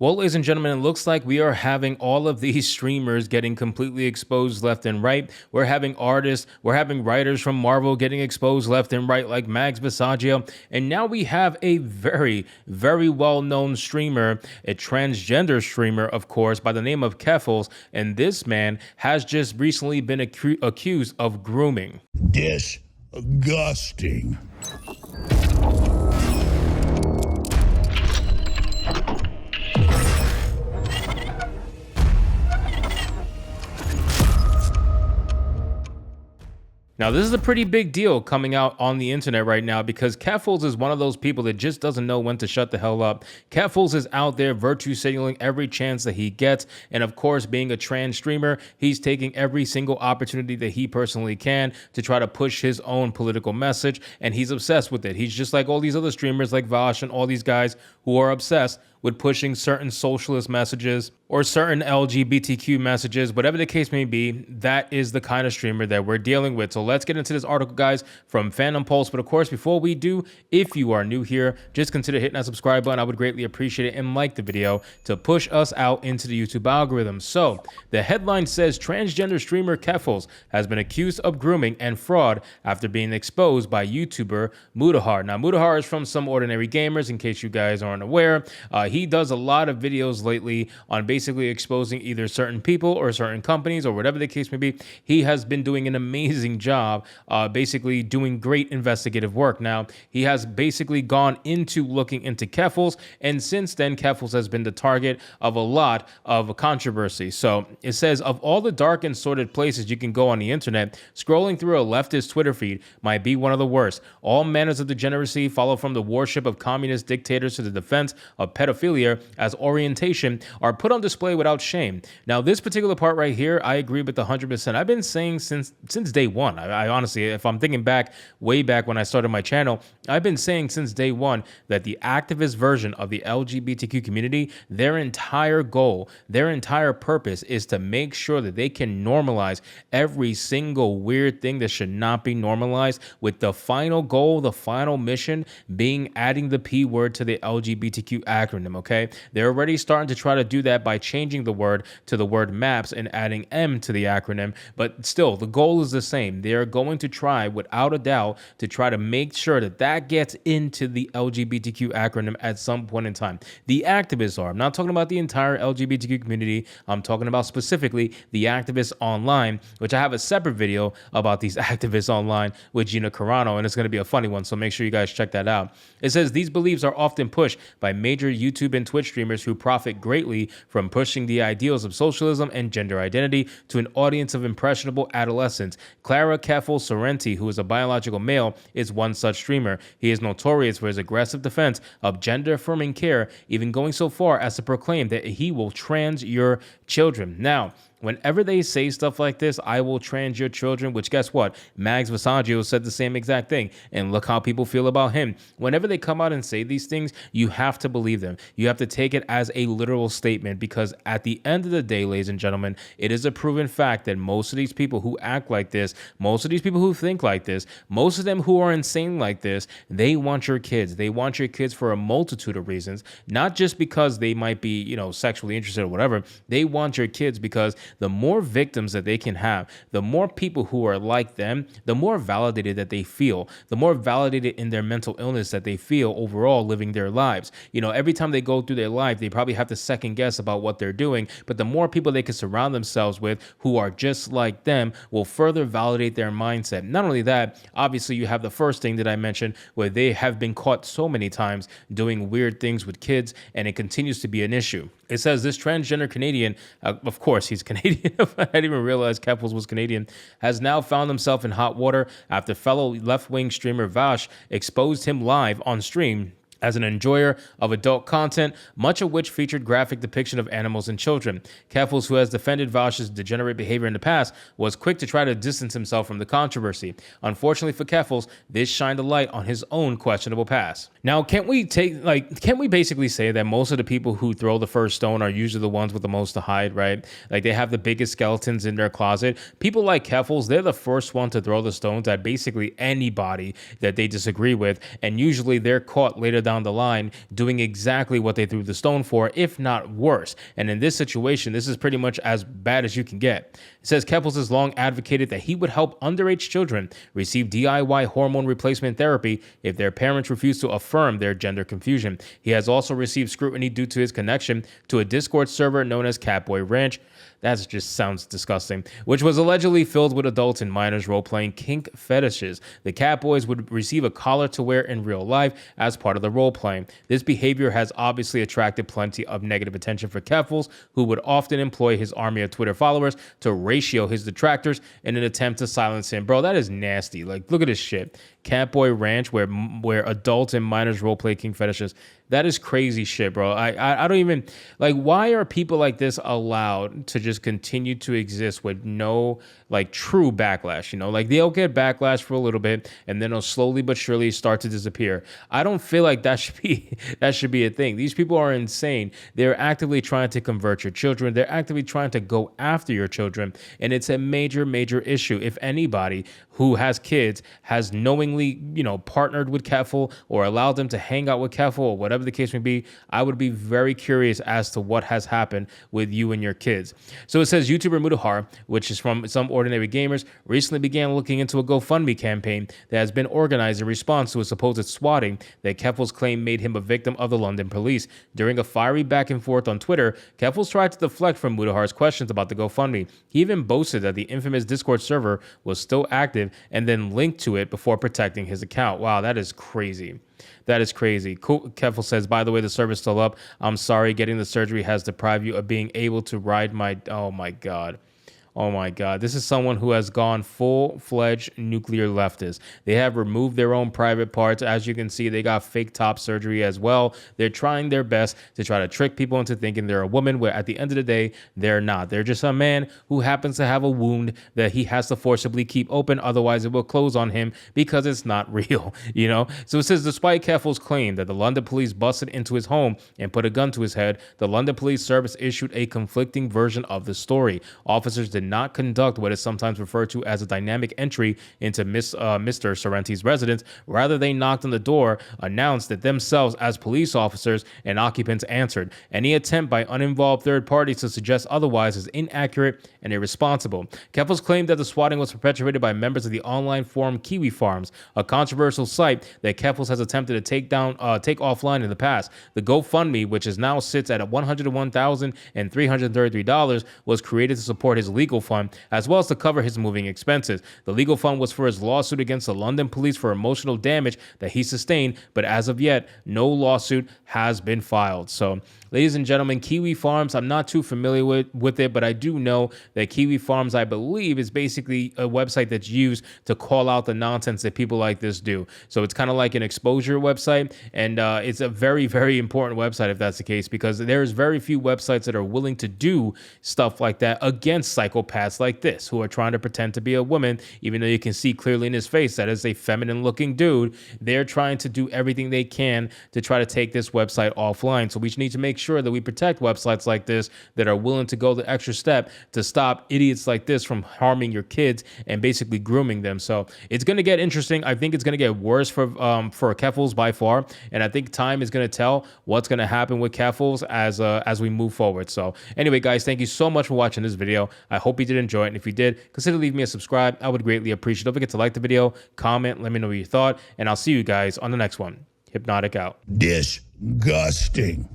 Well, ladies and gentlemen, it looks like we are having all of these streamers getting completely exposed left and right. We're having artists, we're having writers from Marvel getting exposed left and right, like Max Visaggio. And now we have a very, very well-known streamer, a transgender streamer, of course, by the name of Keffals. And this man has just recently been accused of grooming. Disgusting. Now, this is a pretty big deal coming out on the internet right now because Keffals is one of those people that just doesn't know when to shut the hell up. Keffals is out there virtue signaling every chance that he gets. And of course, being a trans streamer, he's taking every single opportunity that he personally can to try to push his own political message. And he's obsessed with it. He's just like all these other streamers like Vash and all these guys who are obsessed with pushing certain socialist messages or certain LGBTQ messages, whatever the case may be. That is the kind of streamer that we're dealing with. So let's get into this article, guys, from Fandom Pulse. But of course, before we do, if you are new here, just consider hitting that subscribe button. I would greatly appreciate it, and like the video to push us out into the YouTube algorithm. So the headline says transgender streamer Keffals has been accused of grooming and fraud after being exposed by YouTuber Mudahar. Now, Mudahar is from Some Ordinary Gamers, in case you guys aren't aware. He does a lot of videos lately on basically exposing either certain people or certain companies or whatever the case may be. He has been doing an amazing job, basically doing great investigative work. Now, he has basically gone into looking into Keffals, and since then, Keffals has been the target of a lot of controversy. So it says, of all the dark and sordid places you can go on the internet, scrolling through a leftist Twitter feed might be one of the worst. All manners of degeneracy follow from the worship of communist dictators to the defense of pedophilia as orientation are put on display without shame. Now, this particular part right here, I agree with 100%. I've been saying since day one. I honestly, if I'm thinking back, way back when I started my channel, I've been saying since day one that the activist version of the LGBTQ community, their entire goal, their entire purpose is to make sure that they can normalize every single weird thing that should not be normalized, with the final goal, the final mission being adding the P word to the LGBTQ acronym. Okay, they're already starting to try to do that by changing the word to the word maps and adding M to the acronym, but still the goal is the same. They're going to try, without a doubt, to try to make sure that that gets into the LGBTQ acronym at some point in time. The activists are. I'm not talking about the entire LGBTQ community. I'm talking about specifically the activists online, which I have a separate video about these activists online with Gina Carano, and it's going to be a funny one, so make sure you guys check that out. It says these beliefs are often pushed by major YouTube and Twitch streamers who profit greatly from pushing the ideals of socialism and gender identity to an audience of impressionable adolescents. Clara Keffals Sorrenti, who is a biological male, is one such streamer. He is notorious for his aggressive defense of gender-affirming care, even going so far as to proclaim that he will trans your children. Now, whenever they say stuff like this, I will trans your children, which guess what? Max Visaggio said the same exact thing, and look how people feel about him. Whenever they come out and say these things, you have to believe them. You have to take it as a literal statement, because at the end of the day, ladies and gentlemen, it is a proven fact that most of these people who act like this, most of these people who think like this, most of them who are insane like this, they want your kids. They want your kids for a multitude of reasons, not just because they might be, sexually interested or whatever. They want your kids because the more victims that they can have, the more people who are like them, the more validated that they feel, the more validated in their mental illness that they feel overall living their lives. Every time they go through their life, they probably have to second guess about what they're doing, but the more people they can surround themselves with who are just like them will further validate their mindset. Not only that, obviously you have the first thing that I mentioned, where they have been caught so many times doing weird things with kids, and it continues to be an issue. It says this transgender Canadian, of course he's Canadian, I didn't even realize Keffals was Canadian, has now found himself in hot water after fellow left-wing streamer Vash exposed him live on stream as an enjoyer of adult content, much of which featured graphic depiction of animals and children. Keffals, who has defended Vash's degenerate behavior in the past, was quick to try to distance himself from the controversy. Unfortunately for Keffals, this shined a light on his own questionable past. Now, can't we basically say that most of the people who throw the first stone are usually the ones with the most to hide, right? Like, they have the biggest skeletons in their closet. People like Keffals, they're the first one to throw the stones at basically anybody that they disagree with, and usually they're caught later down down the line doing exactly what they threw the stone for, if not worse. And in this situation, this is pretty much as bad as you can get. It says Keffals has long advocated that he would help underage children receive DIY hormone replacement therapy if their parents refuse to affirm their gender confusion. He has also received scrutiny due to his connection to a Discord server known as Catboy Ranch. That just sounds disgusting, which was allegedly filled with adults and minors role-playing kink fetishes. The Catboys would receive a collar to wear in real life as part of the role-playing. This behavior has obviously attracted plenty of negative attention for Keffals, who would often employ his army of Twitter followers to ratio his detractors in an attempt to silence him. Bro, that is nasty. Like, look at this shit. Catboy Ranch, where adults and minors role-play kink fetishes. That is crazy shit, bro. I don't even, like, why are people like this allowed to just continue to exist with no, like, true backlash, you know? Like, they'll get backlash for a little bit, and then they'll slowly but surely start to disappear. I don't feel like that should be a thing. These people are insane. They're actively trying to convert your children. They're actively trying to go after your children, and it's a major, major issue. If anybody who has kids has knowingly, you know, partnered with Keffal or allowed them to hang out with Keffal or whatever the case may be, I would be very curious as to what has happened with you and your kids. So it says YouTuber Mudahar, which is from Some Ordinary Gamers, recently began looking into a GoFundMe campaign that has been organized in response to a supposed swatting that Keffals claimed made him a victim of the London police. During a fiery back and forth on Twitter, Keffals tried to deflect from Mudahar's questions about the GoFundMe. He even boasted that the infamous Discord server was still active and then linked to it before protecting his account. Wow, that is crazy. That is crazy. Keffals says, by the way, the server's still up. I'm sorry, getting the surgery has deprived you of being able to ride my... Oh, my God. Oh my God, this is someone who has gone full-fledged nuclear leftist. They have removed their own private parts. As you can see, they got fake top surgery as well. They're trying their best to try to trick people into thinking they're a woman, where at the end of the day, they're not. They're just a man who happens to have a wound that he has to forcibly keep open. Otherwise, it will close on him because it's not real, you know? So it says, despite Keffals' claim that the London police busted into his home and put a gun to his head, the London Police Service issued a conflicting version of the story. Officers did not conduct what is sometimes referred to as a dynamic entry into Mr. Sorrenti's residence. Rather, they knocked on the door, announced it themselves as police officers, and occupants answered. Any attempt by uninvolved third parties to suggest otherwise is inaccurate and irresponsible. Keffals claimed that the swatting was perpetrated by members of the online forum Kiwi Farms, a controversial site that Keffals has attempted to take offline in the past. The GoFundMe, which is now sits at $101,333, was created to support his legal fund, as well as to cover his moving expenses. The legal fund was for his lawsuit against the London police for emotional damage that he sustained, but as of yet, no lawsuit has been filed. So, ladies and gentlemen, Kiwi Farms, I'm not too familiar with it, but I do know that Kiwi Farms, I believe, is basically a website that's used to call out the nonsense that people like this do. So it's kind of like an exposure website, and it's a very, very important website if that's the case, because there's very few websites that are willing to do stuff like that against psychopaths like this, who are trying to pretend to be a woman, even though you can see clearly in his face that is a feminine looking dude. They're trying to do everything they can to try to take this website offline. So we need to make sure that we protect websites like this that are willing to go the extra step to stop idiots like this from harming your kids and basically grooming them. So it's going to get interesting. I think it's going to get worse for Keffals by far, and I think time is going to tell what's going to happen with Keffals as we move forward. So anyway, guys, thank you so much for watching this video. I hope you did enjoy it, and if you did, consider leaving me a subscribe. I would greatly appreciate it. Don't forget to like the video, comment, let me know what you thought, and I'll see you guys on the next one. Hypnotic out. Disgusting.